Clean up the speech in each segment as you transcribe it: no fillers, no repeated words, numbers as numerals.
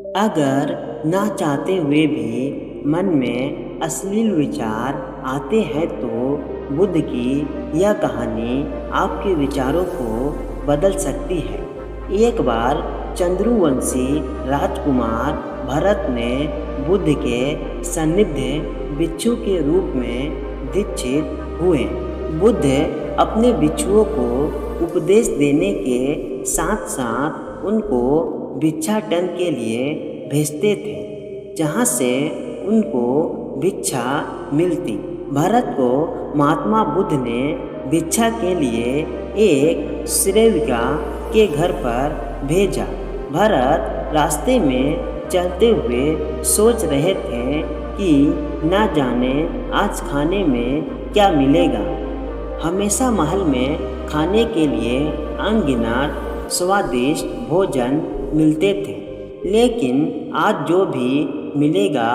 अगर ना चाहते हुए भी मन में अश्लील विचार आते हैं तो बुद्ध की यह कहानी आपके विचारों को बदल सकती है। एक बार चंद्रवंशी राजकुमार भरत ने बुद्ध के सान्निध्य भिक्षु के रूप में दीक्षित हुए। बुद्ध अपने भिक्षुओं को उपदेश देने के साथ साथ उनको भिक्षाटन के लिए भेजते थे, जहाँ से उनको भिक्षा मिलती। भरत को महात्मा बुद्ध ने भिक्षा के लिए एक सेविका के घर पर भेजा। भरत रास्ते में चलते हुए सोच रहे थे कि ना जाने आज खाने में क्या मिलेगा। हमेशा महल में खाने के लिए अनगिनत स्वादिष्ट भोजन मिलते थे, लेकिन आज जो भी मिलेगा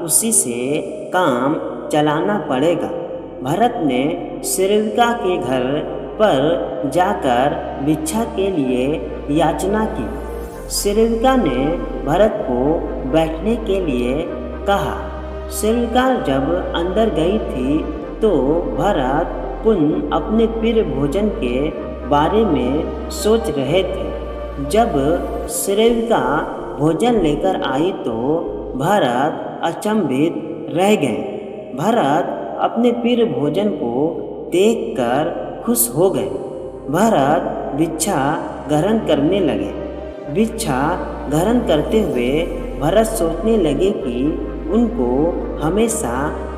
उसी से काम चलाना पड़ेगा। भरत ने सेविका के घर पर जाकर भिक्षा के लिए याचना की। सेविका ने भरत को बैठने के लिए कहा। सेविका जब अंदर गई थी तो भरत पुनः अपने प्रिय भोजन के बारे में सोच रहे थे। जब सेविका भोजन लेकर आई तो भरत अचंभित रह गए। भरत अपने प्रिय भोजन को देखकर खुश हो गए। भरत भिक्षा ग्रहण करने लगे। भिक्षा ग्रहण करते हुए भरत सोचने लगे कि उनको हमेशा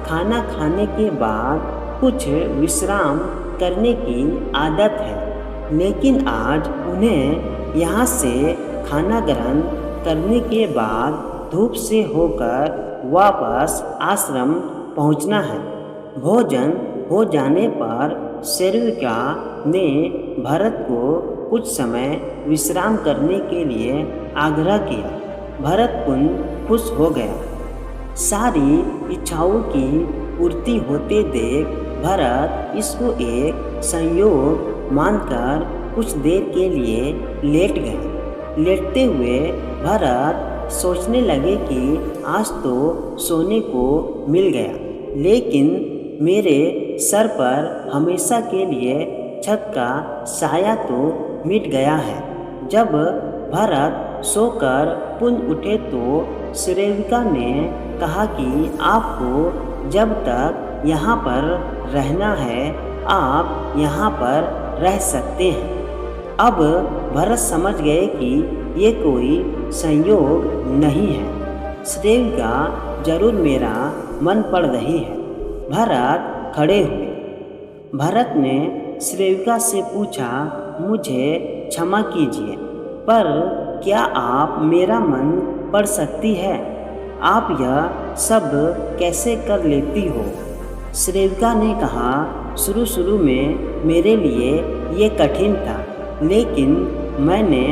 खाना खाने के बाद कुछ विश्राम करने की आदत है, लेकिन आज उन्हें यहाँ से खाना ग्रहण करने के बाद धूप से होकर वापस आश्रम पहुँचना है। भोजन हो जाने पर सेविका ने भरत को कुछ समय विश्राम करने के लिए आग्रह किया। भरत पुनः खुश हो गया। सारी इच्छाओं की पूर्ति होते देख भरत इसको एक संयोग मानकर कुछ देर के लिए लेट गए। लेटते हुए भरत सोचने लगे कि आज तो सोने को मिल गया, लेकिन मेरे सर पर हमेशा के लिए छत का साया तो मिट गया है। जब भरत सोकर पुनः उठे तो सेविका ने कहा कि आपको जब तक यहाँ पर रहना है आप यहाँ पर रह सकते हैं। अब भरत समझ गए कि ये कोई संयोग नहीं है, सेविका जरूर मेरा मन पड़ रही है। भरत खड़े हुए। भरत ने सेविका से पूछा, मुझे क्षमा कीजिए, पर क्या आप मेरा मन पढ़ सकती है? आप यह सब कैसे कर लेती हो? सेविका ने कहा, शुरू में मेरे लिए ये कठिन था, लेकिन मैंने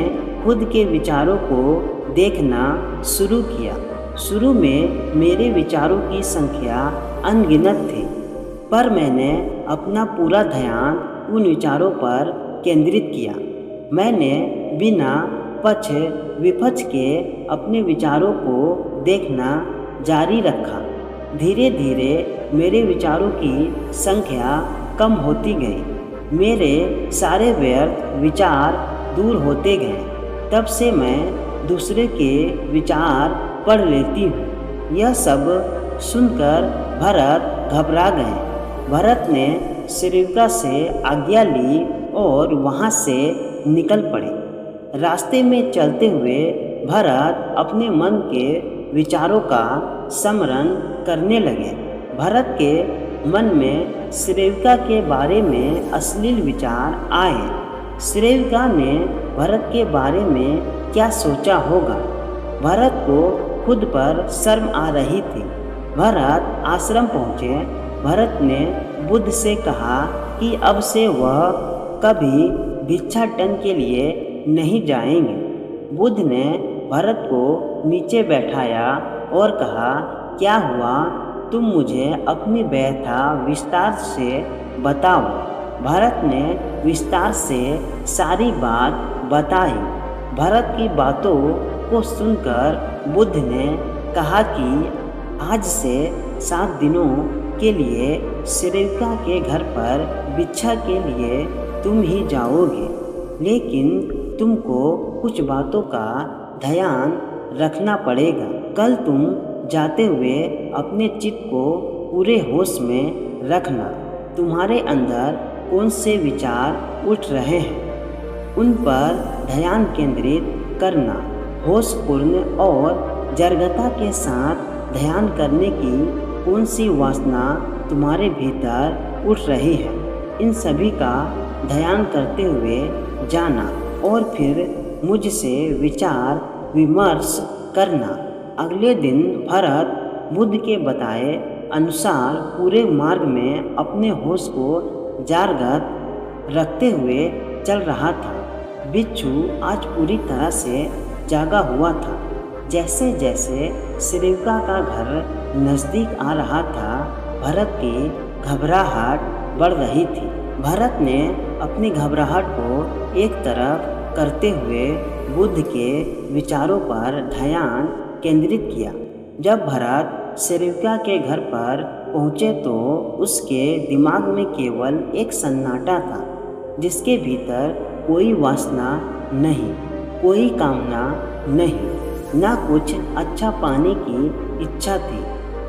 खुद के विचारों को देखना शुरू किया। शुरू में मेरे विचारों की संख्या अनगिनत थी, पर मैंने अपना पूरा ध्यान उन विचारों पर केंद्रित किया। मैंने बिना पक्ष विपक्ष के अपने विचारों को देखना जारी रखा। धीरे धीरे मेरे विचारों की संख्या कम होती गई। मेरे सारे व्यर्थ विचार दूर होते गए। तब से मैं दूसरे के विचार पढ़ लेती हूँ। यह सब सुनकर भरत घबरा गए। भरत ने सेविका से आज्ञा ली और वहाँ से निकल पड़े। रास्ते में चलते हुए भरत अपने मन के विचारों का स्मरण करने लगे। भरत के मन में सेविका के बारे में अश्लील विचार आए। सेविका ने भरत के बारे में क्या सोचा होगा? भरत को खुद पर शर्म आ रही थी। भरत आश्रम पहुँचे। भरत ने बुद्ध से कहा कि अब से वह कभी भिक्षाटन के लिए नहीं जाएंगे। बुद्ध ने भरत को नीचे बैठाया और कहा, क्या हुआ? तुम मुझे अपनी व्यथा विस्तार से बताओ। भरत ने विस्तार से सारी बात बताई। भरत की बातों को सुनकर बुद्ध ने कहा कि आज से 7 दिनों के लिए सेविका के घर पर भिक्षा के लिए तुम ही जाओगे, लेकिन तुमको कुछ बातों का ध्यान रखना पड़ेगा। कल तुम जाते हुए अपने चित्त को पूरे होश में रखना। तुम्हारे अंदर कौन से विचार उठ रहे हैं, उन पर ध्यान केंद्रित करना। होशपूर्ण और जरगता के साथ ध्यान करने की कौन सी वासना तुम्हारे भीतर उठ रही है, इन सभी का ध्यान करते हुए जाना और फिर मुझसे विचार विमर्श करना। अगले दिन भरत बुद्ध के बताए अनुसार पूरे मार्ग में अपने होश को जागृत रखते हुए चल रहा था। बिच्छू आज पूरी तरह से जागा हुआ था। जैसे जैसे सेविका का घर नज़दीक आ रहा था, भरत की घबराहट बढ़ रही थी। भरत ने अपनी घबराहट को एक तरफ करते हुए बुद्ध के विचारों पर ध्यान केंद्रित किया। जब भरत सेविका के घर पर पहुँचे तो उसके दिमाग में केवल एक सन्नाटा था, जिसके भीतर कोई वासना नहीं, कोई कामना नहीं, न कुछ अच्छा पाने की इच्छा थी।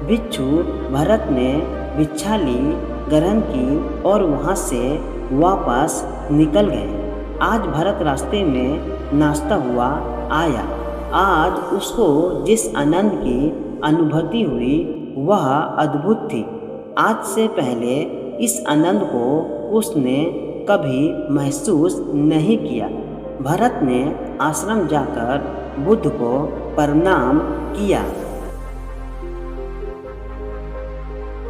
बिच्छू भरत ने भिक्षा ली, ग्रहण की और वहाँ से वापस निकल गए। आज भरत रास्ते में नाश्ता हुआ आया। आज उसको जिस आनंद की अनुभूति हुई वह अद्भुत थी। आज से पहले इस आनंद को उसने कभी महसूस नहीं किया। भरत ने आश्रम जाकर बुद्ध को प्रणाम किया।